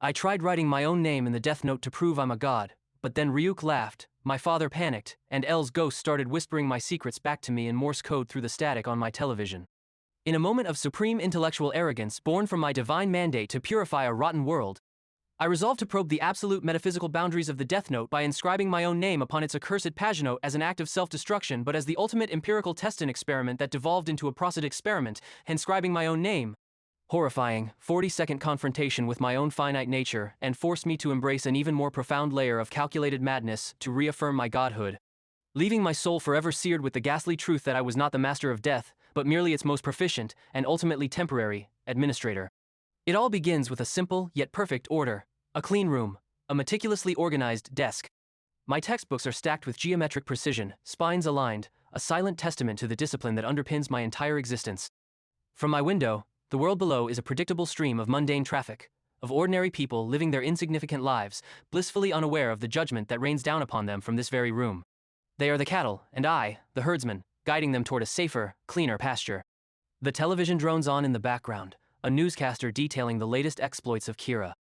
I tried writing my own name in the death note to prove I'm a god, but then Ryuk laughed, my father panicked, and L's ghost started whispering my secrets back to me in Morse code through the static on my television. In a moment of supreme intellectual arrogance born from my divine mandate to purify a rotten world, I resolved to probe the absolute metaphysical boundaries of the Death Note by inscribing my own name upon its accursed paganote as an act of self-destruction, but as the ultimate empirical test and experiment that devolved into a prosodic experiment, inscribing my own name. Horrifying, 40-second confrontation with my own finite nature, and forced me to embrace an even more profound layer of calculated madness to reaffirm my godhood, leaving my soul forever seared with the ghastly truth that I was not the master of death, but merely its most proficient, and ultimately temporary, administrator. It all begins with a simple, yet perfect order. A clean room, a meticulously organized desk. My textbooks are stacked with geometric precision, spines aligned, a silent testament to the discipline that underpins my entire existence. From my window, the world below is a predictable stream of mundane traffic, of ordinary people living their insignificant lives, blissfully unaware of the judgment that rains down upon them from this very room. They are the cattle, and I, the herdsman, guiding them toward a safer, cleaner pasture. The television drones on in the background, a newscaster detailing the latest exploits of Kira.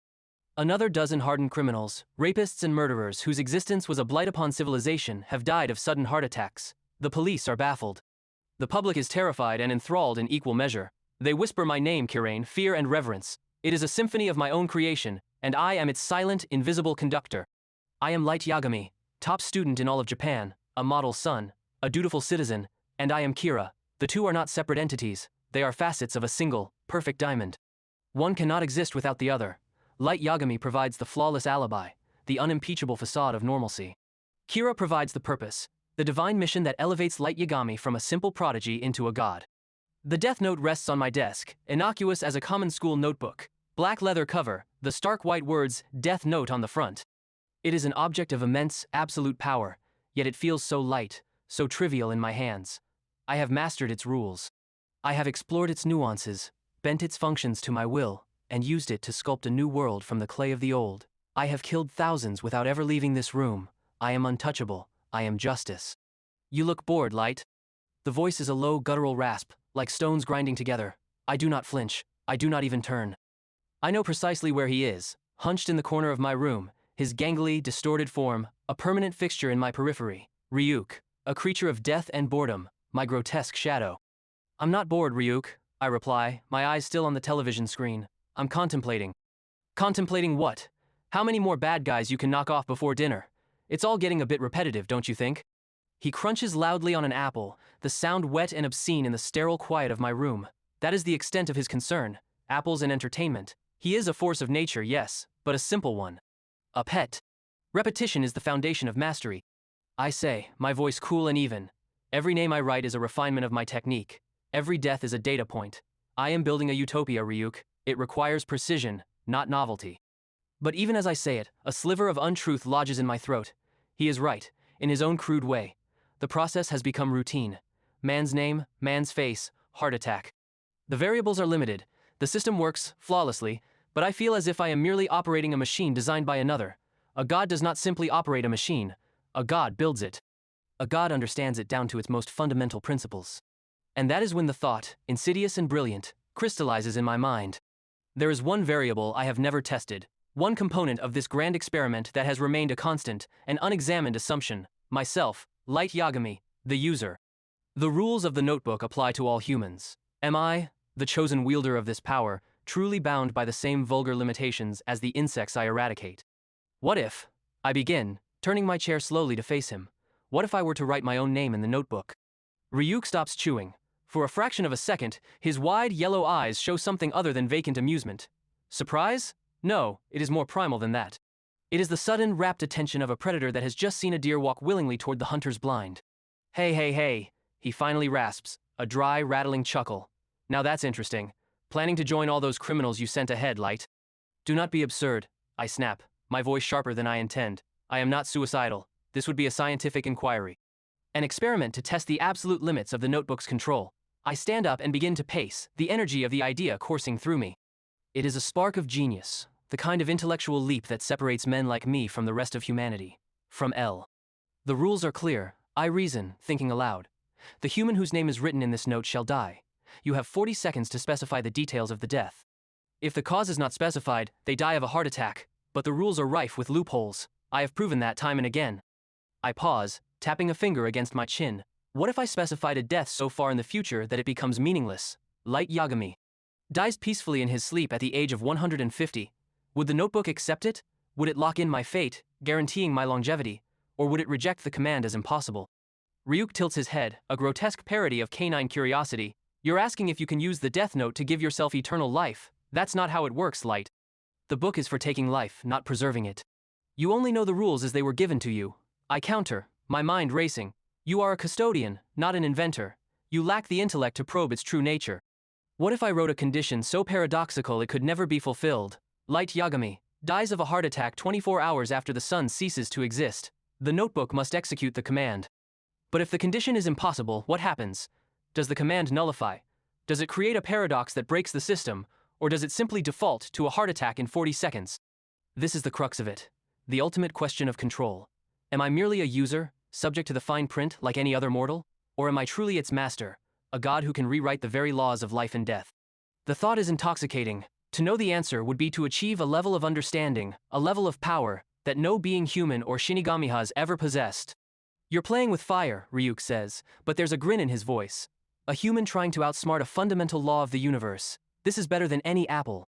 Another dozen hardened criminals, rapists and murderers whose existence was a blight upon civilization have died of sudden heart attacks. The police are baffled. The public is terrified and enthralled in equal measure. They whisper my name, Kirain, fear and reverence. It is a symphony of my own creation, and I am its silent, invisible conductor. I am Light Yagami, top student in all of Japan, a model son, a dutiful citizen, and I am Kira. The two are not separate entities, they are facets of a single, perfect diamond. One cannot exist without the other. Light Yagami provides the flawless alibi, the unimpeachable facade of normalcy. Kira provides the purpose, the divine mission that elevates Light Yagami from a simple prodigy into a god. The Death Note rests on my desk, innocuous as a common school notebook, black leather cover, the stark white words, Death Note on the front. It is an object of immense, absolute power, yet it feels so light, so trivial in my hands. I have mastered its rules. I have explored its nuances, bent its functions to my will, and used it to sculpt a new world from the clay of the old. I have killed thousands without ever leaving this room. I am untouchable. I am justice. You look bored, Light. The voice is a low guttural rasp, like stones grinding together. I do not flinch. I do not even turn. I know precisely where he is, hunched in the corner of my room, his gangly, distorted form, a permanent fixture in my periphery. Ryuk, a creature of death and boredom, my grotesque shadow. I'm not bored, Ryuk, I reply, my eyes still on the television screen. I'm contemplating. Contemplating what? How many more bad guys you can knock off before dinner? It's all getting a bit repetitive, don't you think? He crunches loudly on an apple, the sound wet and obscene in the sterile quiet of my room. That is the extent of his concern. Apples and entertainment. He is a force of nature, yes, but a simple one. A pet. Repetition is the foundation of mastery. I say, my voice cool and even. Every name I write is a refinement of my technique. Every death is a data point. I am building a utopia, Ryuk. It requires precision, not novelty. But even as I say it, a sliver of untruth lodges in my throat. He is right, in his own crude way. The process has become routine. Man's name, man's face, heart attack. The variables are limited. The system works flawlessly, but I feel as if I am merely operating a machine designed by another. A god does not simply operate a machine. A god builds it. A god understands it down to its most fundamental principles. And that is when the thought, insidious and brilliant, crystallizes in my mind. There is one variable I have never tested, one component of this grand experiment that has remained a constant, an unexamined assumption, myself, Light Yagami, the user. The rules of the notebook apply to all humans. Am I, the chosen wielder of this power, truly bound by the same vulgar limitations as the insects I eradicate? What if, I begin, turning my chair slowly to face him, what if I were to write my own name in the notebook? Ryuk stops chewing. For a fraction of a second, his wide yellow eyes show something other than vacant amusement. Surprise? No, it is more primal than that. It is the sudden, rapt attention of a predator that has just seen a deer walk willingly toward the hunter's blind. Hey, hey, hey, he finally rasps, a dry, rattling chuckle. Now that's interesting. Planning to join all those criminals you sent ahead, Light? Do not be absurd, I snap, my voice sharper than I intend. I am not suicidal. This would be a scientific inquiry. An experiment to test the absolute limits of the notebook's control. I stand up and begin to pace, the energy of the idea coursing through me. It is a spark of genius, the kind of intellectual leap that separates men like me from the rest of humanity. From L. The rules are clear. I reason, thinking aloud. The human whose name is written in this note shall die. You have 40 seconds to specify the details of the death. If the cause is not specified, they die of a heart attack, but the rules are rife with loopholes. I have proven that time and again. I pause, tapping a finger against my chin. What if I specified a death so far in the future that it becomes meaningless? Light Yagami dies peacefully in his sleep at the age of 150. Would the notebook accept it? Would it lock in my fate, guaranteeing my longevity? Or would it reject the command as impossible? Ryuk tilts his head, a grotesque parody of canine curiosity. You're asking if you can use the death note to give yourself eternal life. That's not how it works, Light. The book is for taking life, not preserving it. You only know the rules as they were given to you. I counter, my mind racing. You are a custodian, not an inventor. You lack the intellect to probe its true nature. What if I wrote a condition so paradoxical it could never be fulfilled? Light Yagami dies of a heart attack 24 hours after the sun ceases to exist. The notebook must execute the command. But if the condition is impossible, what happens? Does the command nullify? Does it create a paradox that breaks the system, or does it simply default to a heart attack in 40 seconds? This is the crux of it. The ultimate question of control. Am I merely a user, subject to the fine print like any other mortal? Or am I truly its master, a god who can rewrite the very laws of life and death? The thought is intoxicating. To know the answer would be to achieve a level of understanding, a level of power, that no being human or Shinigami has ever possessed. You're playing with fire, Ryuk says, but there's a grin in his voice. A human trying to outsmart a fundamental law of the universe. This is better than any apple.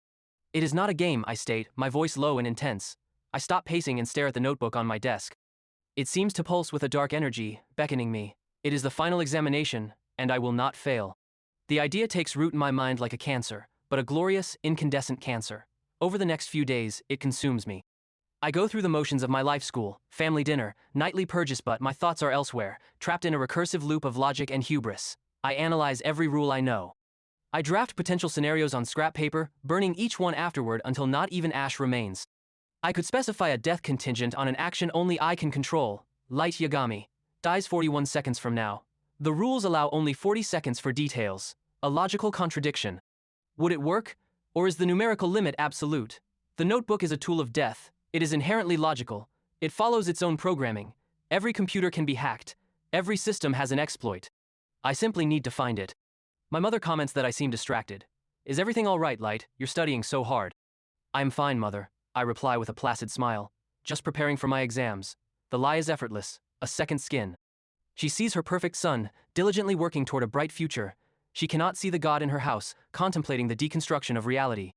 It is not a game, I state, my voice low and intense. I stop pacing and stare at the notebook on my desk. It seems to pulse with a dark energy, beckoning me. It is the final examination, and I will not fail. The idea takes root in my mind like a cancer, but a glorious, incandescent cancer. Over the next few days, it consumes me. I go through the motions of my life school, family dinner, nightly purges, but my thoughts are elsewhere, trapped in a recursive loop of logic and hubris. I analyze every rule I know. I draft potential scenarios on scrap paper, burning each one afterward until not even ash remains. I could specify a death contingent on an action only I can control. Light Yagami dies 41 seconds from now. The rules allow only 40 seconds for details. A logical contradiction. Would it work? Or is the numerical limit absolute? The notebook is a tool of death. It is inherently logical. It follows its own programming. Every computer can be hacked. Every system has an exploit. I simply need to find it. My mother comments that I seem distracted. Is everything all right, Light? You're studying so hard. I'm fine, Mother. I reply with a placid smile. Just preparing for my exams. The lie is effortless. A second skin. She sees her perfect son, diligently working toward a bright future. She cannot see the god in her house, contemplating the deconstruction of reality.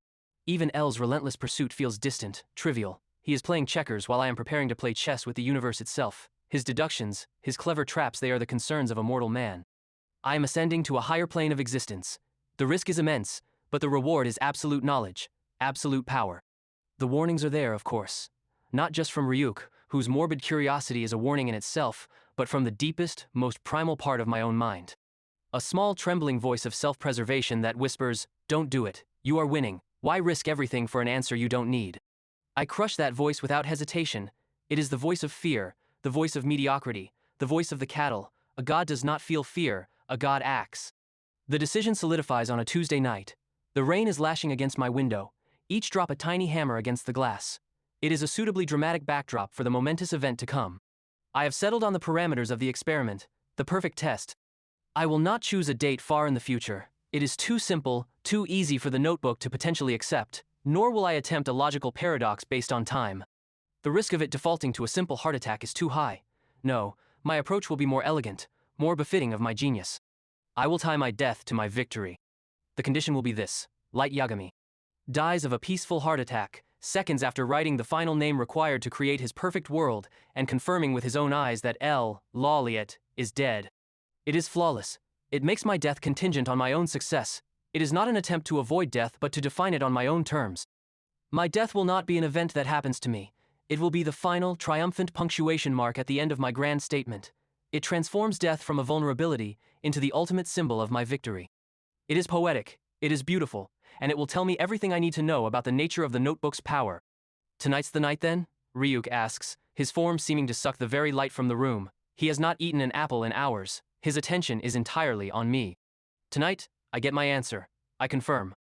Even L's relentless pursuit feels distant, trivial. He is playing checkers while I am preparing to play chess with the universe itself. His deductions, his clever traps, they are the concerns of a mortal man. I am ascending to a higher plane of existence. The risk is immense, but the reward is absolute knowledge, absolute power. The warnings are there, of course. Not just from Ryuk, whose morbid curiosity is a warning in itself, but from the deepest, most primal part of my own mind. A small trembling voice of self-preservation that whispers, "Don't do it. You are winning. Why risk everything for an answer you don't need?" I crush that voice without hesitation. It is the voice of fear, the voice of mediocrity, the voice of the cattle. A god does not feel fear, a god acts. The decision solidifies on a Tuesday night. The rain is lashing against my window, each drop a tiny hammer against the glass. It is a suitably dramatic backdrop for the momentous event to come. I have settled on the parameters of the experiment, the perfect test. I will not choose a date far in the future. It is too simple, too easy for the notebook to potentially accept, nor will I attempt a logical paradox based on time. The risk of it defaulting to a simple heart attack is too high. No, my approach will be more elegant, more befitting of my genius. I will tie my death to my victory. The condition will be this: Light Yagami dies of a peaceful heart attack, seconds after writing the final name required to create his perfect world and confirming with his own eyes that L. Lawliet is dead. It is flawless. It makes my death contingent on my own success. It is not an attempt to avoid death but to define it on my own terms. My death will not be an event that happens to me. It will be the final, triumphant punctuation mark at the end of my grand statement. It transforms death from a vulnerability into the ultimate symbol of my victory. It is poetic, it is beautiful, and it will tell me everything I need to know about the nature of the notebook's power. Tonight's the night then? Ryuk asks, his form seeming to suck the very light from the room. He has not eaten an apple in hours. His attention is entirely on me. Tonight, I get my answer. I confirm.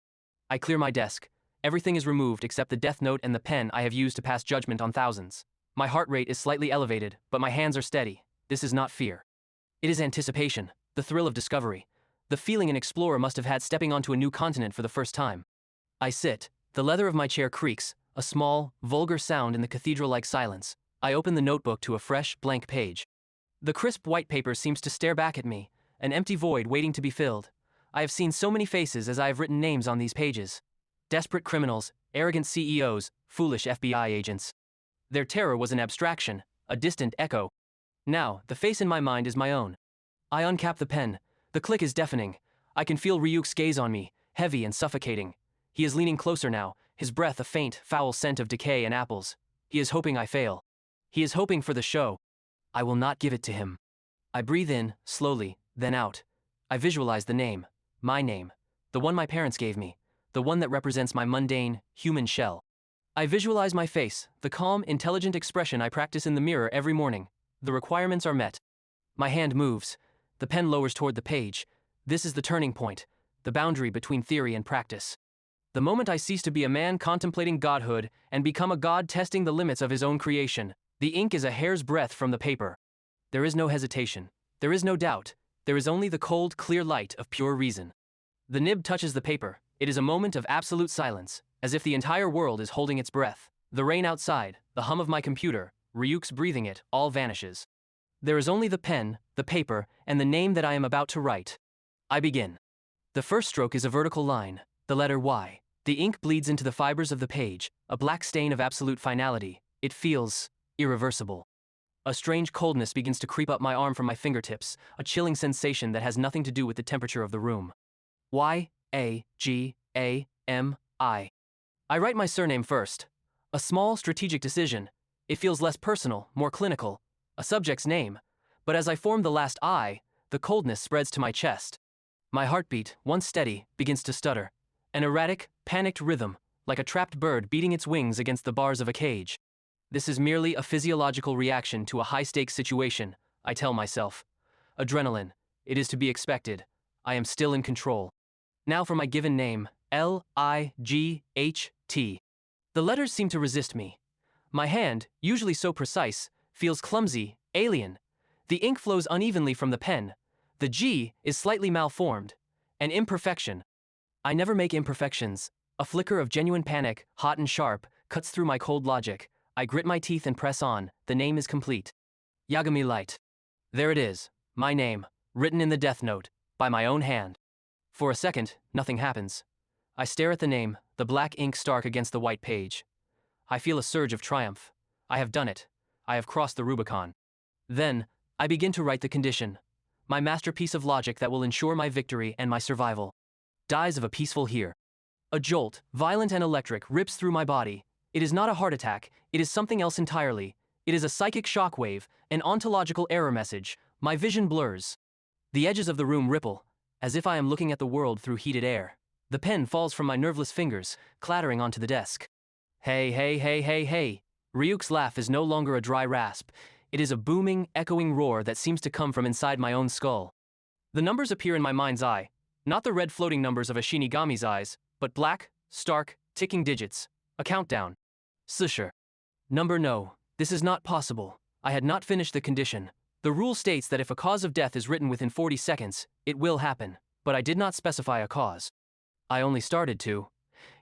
I clear my desk. Everything is removed except the death note and the pen I have used to pass judgment on thousands. My heart rate is slightly elevated, but my hands are steady. This is not fear. It is anticipation, the thrill of discovery, the feeling an explorer must have had stepping onto a new continent for the first time. I sit, The leather of my chair creaks, a small, vulgar sound in the cathedral-like silence. I open the notebook to a fresh, blank page. The crisp white paper seems to stare back at me, an empty void waiting to be filled. I have seen so many faces as I have written names on these pages. Desperate criminals, arrogant CEOs, foolish FBI agents. Their terror was an abstraction, a distant echo. Now, the face in my mind is my own. I uncap the pen. The click is deafening. I can feel Ryuk's gaze on me, heavy and suffocating. He is leaning closer now, his breath a faint, foul scent of decay and apples. He is hoping I fail. He is hoping for the show. I will not give it to him. I breathe in, slowly, then out. I visualize the name, my name, the one my parents gave me, the one that represents my mundane, human shell. I visualize my face, the calm, intelligent expression I practice in the mirror every morning. The requirements are met. My hand moves. The pen lowers toward the page. This is the turning point, the boundary between theory and practice. The moment I cease to be a man contemplating godhood and become a god testing the limits of his own creation. The ink is a hair's breadth from the paper. There is no hesitation. There is no doubt. There is only the cold, clear light of pure reason. The nib touches the paper. It is a moment of absolute silence, as if the entire world is holding its breath. The rain outside, the hum of my computer, Ryuk's breathing it, all vanishes. There is only the pen, the paper, and the name that I am about to write. I begin. The first stroke is a vertical line, the letter Y. The ink bleeds into the fibers of the page, a black stain of absolute finality. It feels irreversible. A strange coldness begins to creep up my arm from my fingertips, a chilling sensation that has nothing to do with the temperature of the room. Y-A-G-A-M-I. I write my surname first. A small, strategic decision. It feels less personal, more clinical. A subject's name. But as I form the last I, the coldness spreads to my chest. My heartbeat, once steady, begins to stutter. An erratic, panicked rhythm, like a trapped bird beating its wings against the bars of a cage. This is merely a physiological reaction to a high-stakes situation, I tell myself. Adrenaline. It is to be expected. I am still in control. Now for my given name, L-I-G-H-T. The letters seem to resist me. My hand, usually so precise, feels clumsy, alien. The ink flows unevenly from the pen. The G is slightly malformed. An imperfection. I never make imperfections. A flicker of genuine panic, hot and sharp, cuts through my cold logic. I grit my teeth and press on. The name is complete. Yagami Light. There it is, my name, written in the death note, by my own hand. For a second, nothing happens. I stare at the name, the black ink stark against the white page. I feel a surge of triumph. I have done it. I have crossed the Rubicon. Then, I begin to write the condition. My masterpiece of logic that will ensure my victory and my survival. Dies of a peaceful here. A jolt, violent and electric, rips through my body. It is not a heart attack, it is something else entirely. It is a psychic shockwave, an ontological error message. My vision blurs. The edges of the room ripple, as if I am looking at the world through heated air. The pen falls from my nerveless fingers, clattering onto the desk. Hey, hey, hey, hey, hey. Ryuk's laugh is no longer a dry rasp. It is a booming, echoing roar that seems to come from inside my own skull. The numbers appear in my mind's eye. Not the red floating numbers of a Shinigami's eyes, but black, stark, ticking digits. A countdown. Susher. Number no. This is not possible. I had not finished the condition. The rule states that if a cause of death is written within 40 seconds, it will happen, but I did not specify a cause. I only started to.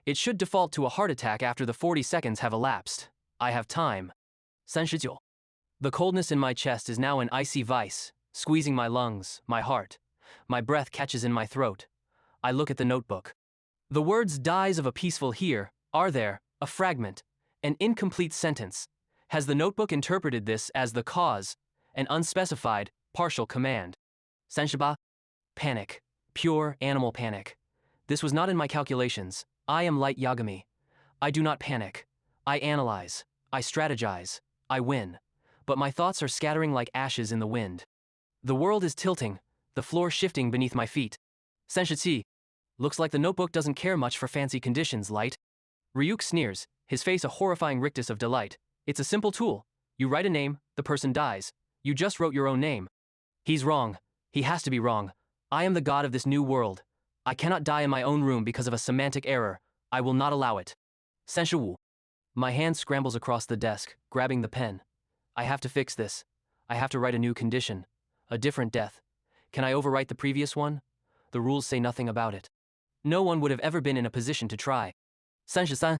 It should default to a heart attack after the 40 seconds have elapsed. I have time. Senshitsu. The coldness in my chest is now an icy vice, squeezing my lungs, my heart. My breath catches in my throat. I look at the notebook. The words "dies of a peaceful here" are there, a fragment, an incomplete sentence. Has the notebook interpreted this as the cause, an unspecified, partial command? Senshiba? Panic. Pure animal panic. This was not in my calculations. I am Light Yagami. I do not panic. I analyze. I strategize. I win. But my thoughts are scattering like ashes in the wind. The world is tilting, the floor shifting beneath my feet. Senshitsu. Looks like the notebook doesn't care much for fancy conditions, Light. Ryuk sneers, his face a horrifying rictus of delight. It's a simple tool. You write a name, the person dies. You just wrote your own name. He's wrong. He has to be wrong. I am the god of this new world. I cannot die in my own room because of a semantic error. I will not allow it. Senshu. My hand scrambles across the desk, grabbing the pen. I have to fix this. I have to write a new condition. A different death. Can I overwrite the previous one? The rules say nothing about it. No one would have ever been in a position to try. 33.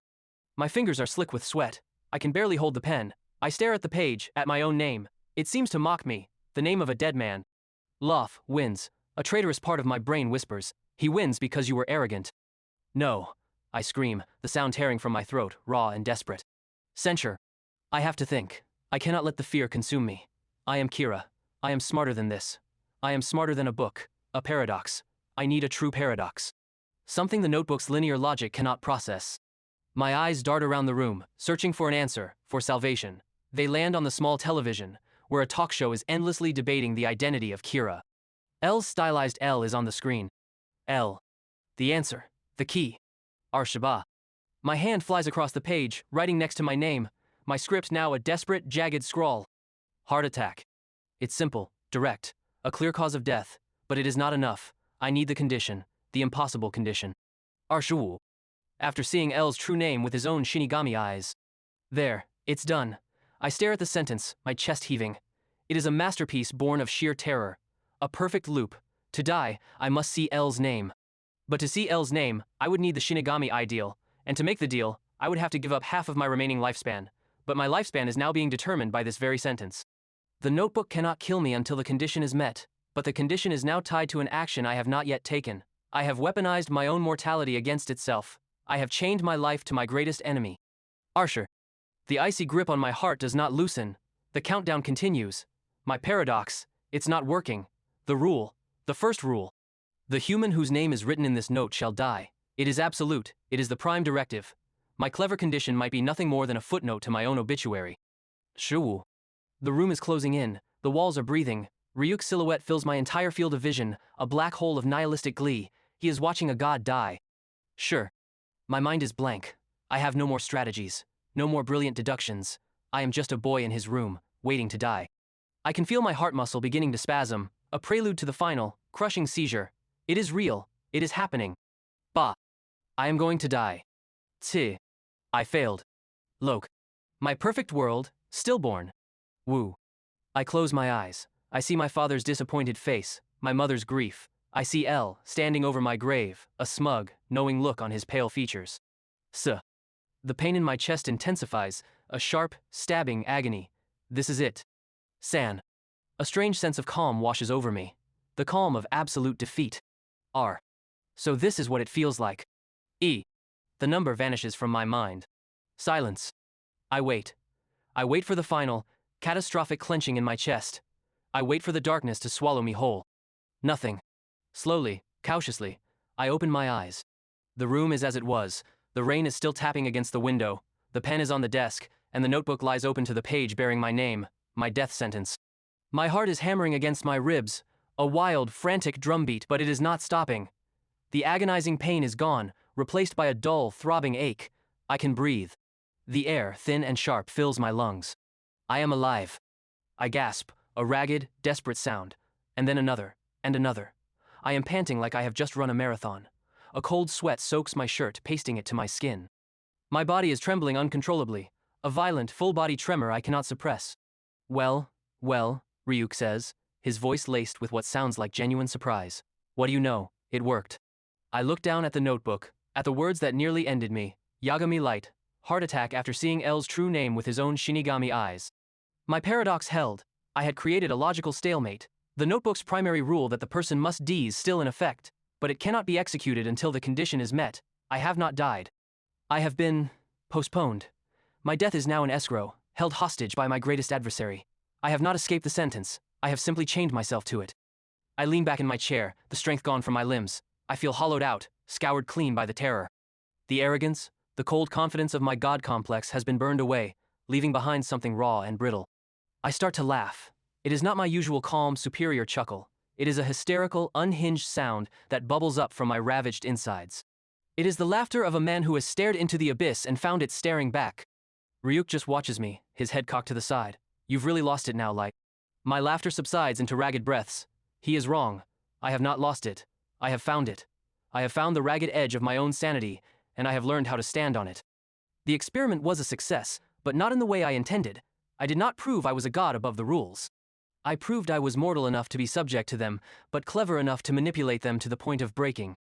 My fingers are slick with sweat. I can barely hold the pen. I stare at the page, at my own name. It seems to mock me, the name of a dead man. Loth wins. A traitorous part of my brain whispers, he wins because you were arrogant. No, I scream, the sound tearing from my throat, raw and desperate. Censure. I have to think. I cannot let the fear consume me. I am Kira. I am smarter than this. I am smarter than a book, a paradox. I need a true paradox. Something the notebook's linear logic cannot process. My eyes dart around the room, searching for an answer, for salvation. They land on the small television, where a talk show is endlessly debating the identity of Kira. L's stylized L is on the screen. L. The answer. The key. Arshaba. My hand flies across the page, writing next to my name, my script now a desperate, jagged scrawl. Heart attack. It's simple, direct, a clear cause of death, but it is not enough. I need the condition, the impossible condition. Arshu. After seeing L's true name with his own Shinigami eyes. There, it's done. I stare at the sentence, my chest heaving. It is a masterpiece born of sheer terror. A perfect loop. To die, I must see L's name. But to see L's name, I would need the Shinigami ideal, and to make the deal, I would have to give up half of my remaining lifespan. But my lifespan is now being determined by this very sentence. The notebook cannot kill me until the condition is met, but the condition is now tied to an action I have not yet taken. I have weaponized my own mortality against itself. I have chained my life to my greatest enemy. Arsher. The icy grip on my heart does not loosen. The countdown continues. My paradox, it's not working. The rule, the first rule. The human whose name is written in this note shall die. It is absolute, it is the prime directive. My clever condition might be nothing more than a footnote to my own obituary. Shoo. The room is closing in, the walls are breathing. Ryuk's silhouette fills my entire field of vision, a black hole of nihilistic glee. He is watching a god die. Sure. My mind is blank. I have no more strategies, no more brilliant deductions. I am just a boy in his room, waiting to die. I can feel my heart muscle beginning to spasm, a prelude to the final, crushing seizure. It is real, it is happening. Bah. I am going to die. Tch. I failed. Lok. My perfect world, stillborn. Woo. I close my eyes. I see my father's disappointed face, my mother's grief. I see L standing over my grave, a smug, knowing look on his pale features. The pain in my chest intensifies, a sharp, stabbing agony. This is it. San. A strange sense of calm washes over me. The calm of absolute defeat. R. So this is what it feels like. E. The number vanishes from my mind. Silence. I wait. I wait for the final, catastrophic clenching in my chest. I wait for the darkness to swallow me whole. Nothing. Slowly, cautiously, I open my eyes. The room is as it was. The rain is still tapping against the window. The pen is on the desk, and the notebook lies open to the page bearing my name, my death sentence. My heart is hammering against my ribs, a wild, frantic drumbeat, but it is not stopping. The agonizing pain is gone, replaced by a dull, throbbing ache. I can breathe. The air, thin and sharp, fills my lungs. I am alive. I gasp, a ragged, desperate sound, and then another, and another. I am panting like I have just run a marathon. A cold sweat soaks my shirt, pasting it to my skin. My body is trembling uncontrollably, a violent, full-body tremor I cannot suppress. Well, Ryuk says, his voice laced with what sounds like genuine surprise. What do you know? It worked. I look down at the notebook, at the words that nearly ended me. Yagami light, heart attack after seeing L's true name with his own Shinigami eyes. My paradox held. I had created a logical stalemate. The notebook's primary rule that the person must die is still in effect, but it cannot be executed until the condition is met. I have not died. I have been postponed. My death is now in escrow, held hostage by my greatest adversary. I have not escaped the sentence. I have simply chained myself to it. I lean back in my chair, the strength gone from my limbs. I feel hollowed out, scoured clean by the terror. The arrogance, the cold confidence of my god complex has been burned away, leaving behind something raw and brittle. I start to laugh. It is not my usual calm, superior chuckle. It is a hysterical, unhinged sound that bubbles up from my ravaged insides. It is the laughter of a man who has stared into the abyss and found it staring back. Ryuk just watches me, his head cocked to the side. You've really lost it now, Light. My laughter subsides into ragged breaths. He is wrong. I have not lost it. I have found it. I have found the ragged edge of my own sanity, and I have learned how to stand on it. The experiment was a success, but not in the way I intended. I did not prove I was a god above the rules. I proved I was mortal enough to be subject to them, but clever enough to manipulate them to the point of breaking.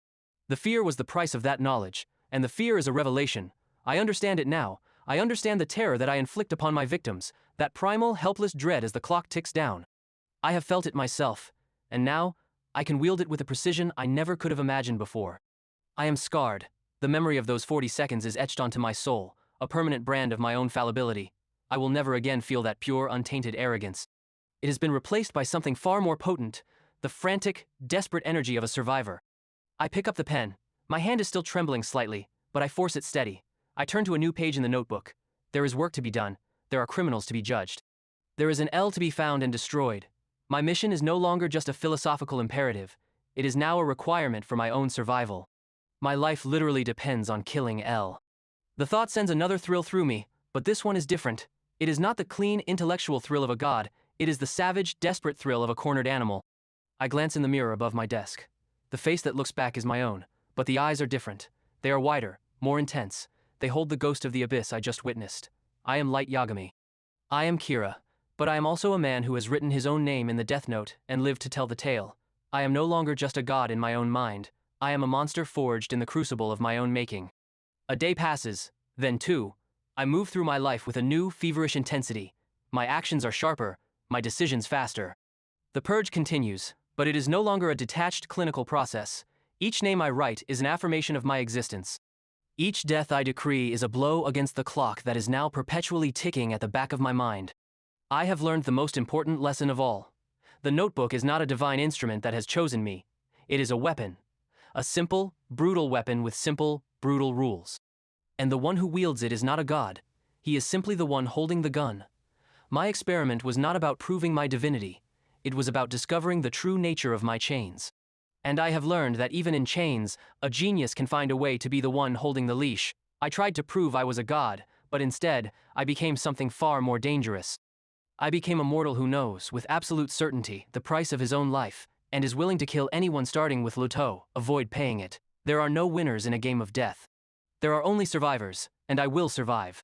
The fear was the price of that knowledge, And the fear is a revelation. I understand it now. I understand the terror that I inflict upon my victims, that primal, helpless dread as the clock ticks down. I have felt it myself, and now, I can wield it with a precision I never could have imagined before. I am scarred. The memory of those 40 seconds is etched onto my soul, a permanent brand of my own fallibility. I will never again feel that pure, untainted arrogance. It has been replaced by something far more potent, the frantic, desperate energy of a survivor. I pick up the pen. My hand is still trembling slightly, but I force it steady. I turn to a new page in the notebook. There is work to be done. There are criminals to be judged. There is an L to be found and destroyed. My mission is no longer just a philosophical imperative. It is now a requirement for my own survival. My life literally depends on killing L. The thought sends another thrill through me, but this one is different. It is not the clean, intellectual thrill of a god. It is the savage, desperate thrill of a cornered animal. I glance in the mirror above my desk. The face that looks back is my own, but the eyes are different. They are wider, more intense. They hold the ghost of the abyss I just witnessed. I am Light Yagami. I am Kira, but I am also a man who has written his own name in the death note and lived to tell the tale. I am no longer just a god in my own mind. I am a monster forged in the crucible of my own making. A day passes, then two. I move through my life with a new, feverish intensity. My actions are sharper, my decisions faster. The purge continues, but it is no longer a detached clinical process. Each name I write is an affirmation of my existence. Each death I decree is a blow against the clock that is now perpetually ticking at the back of my mind. I have learned the most important lesson of all. The notebook is not a divine instrument that has chosen me. It is a weapon. A simple, brutal weapon with simple, brutal rules. And the one who wields it is not a god. He is simply the one holding the gun. My experiment was not about proving my divinity. It was about discovering the true nature of my chains. And I have learned that even in chains, a genius can find a way to be the one holding the leash. I tried to prove I was a god, but instead, I became something far more dangerous. I became a mortal who knows, with absolute certainty, the price of his own life, and is willing to kill anyone starting with Loto, avoid paying it. There are no winners in a game of death. There are only survivors, and I will survive.